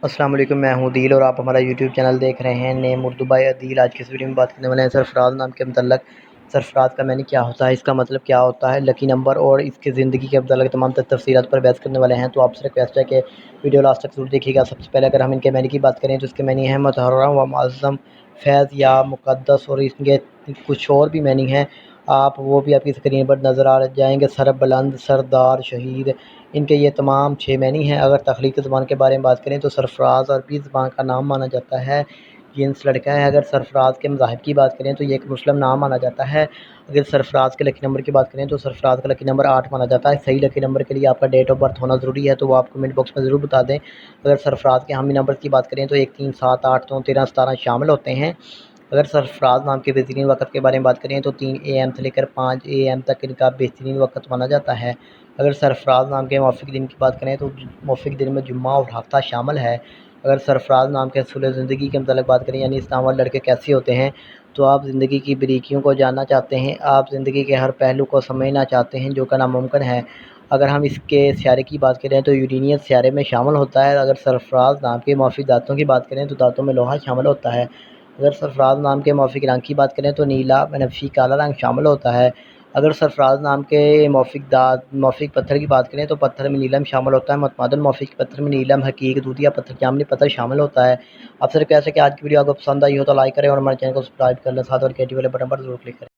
السلام علیکم، میں ہوں دل اور آپ ہمارا یوٹیوب چینل دیکھ رہے ہیں نیم اردو بائی عدیل۔ آج کی اس ویڈیو میں بات کرنے والے ہیں سرفراز نام کے متعلق۔ سرفراز کا معنی کیا ہوتا ہے، اس کا مطلب کیا ہوتا ہے، لکی نمبر اور اس کی زندگی کے متعلق تمام تفصیلات پر بحث کرنے والے ہیں۔ تو آپ سے ریکویسٹ ہے کہ ویڈیو لاسٹ تک ضرور دیکھیے گا۔ سب سے پہلے اگر ہم ان کے معنی کی بات کریں تو اس کے معنی ہے محترم و معظم، فیض یا مقدس، اور اس کے کچھ اور بھی معنی ہیں، وہ بھی آپ کی اسکرین پر نظر آ جائیں گے۔ سر بلند، سردار، شہید، ان کے یہ تمام 6 معنی ہیں۔ اگر تخلیقی زبان کے بارے میں بات کریں تو سرفراز عربی زبان کا نام مانا جاتا ہے، جنس لڑکا ہے۔ اگر سرفراز کے مذاہب کی بات کریں تو یہ ایک مسلم نام مانا جاتا ہے۔ اگر سرفراز کے لکی نمبر کی بات کریں تو سرفراز کا لکی نمبر 8 مانا جاتا ہے۔ صحیح لکی نمبر کے لیے آپ کا ڈیٹ آف برتھ ہونا ضروری ہے، تو وہ آپ کمنٹ باکس میں ضرور بتا دیں۔ اگر سرفراز کے حامی نمبر کی بات کریں تو 1 3 7 8 9 13 17 شامل ہوتے ہیں۔ اگر سرفراز نام کے بہترین وقت کے بارے میں بات کریں تو 3 AM سے لے کر 5 AM تک ان کا بہترین وقت مانا جاتا ہے۔ اگر سرفراز نام کے موافق دن کی بات کریں تو موافق دن میں جمعہ اور ہفتہ شامل ہے۔ اگر سرفراز نام کے اصول زندگی کے متعلق بات کریں، یعنی اسلام والے لڑکے کیسے ہوتے ہیں، تو آپ زندگی کی باریکیوں کو جاننا چاہتے ہیں، آپ زندگی کے ہر پہلو کو سمجھنا چاہتے ہیں، جو کہ ناممکن ہے۔ اگر ہم اس کے سیارے کی بات کریں تو یورینیس سیارے میں شامل ہوتا ہے۔ اگر سرفراز نام کے موافق دانتوں کی بات کریں تو دانتوں میں لوہا شامل ہوتا ہے۔ اگر سرفراز نام کے موافق رنگ کی بات کریں تو نیلا، بنفشی، کالا رنگ شامل ہوتا ہے۔ اگر سرفراز نام کے موافق پتھر کی بات کریں تو پتھر میں نیلم شامل ہوتا ہے۔ متبادل موافق پتھر میں نیلم، حقیق، دودھیا پتھر، جامنی پتھر شامل ہوتا ہے۔ آپ سے کیسے کہ آج کی ویڈیو آپ کو پسند آئی ہو تو لائک کریں اور ہمارے چینل کو سبسکرائب کر لیں، ساتھ اور والے بٹن پر ضرور کلک کریں۔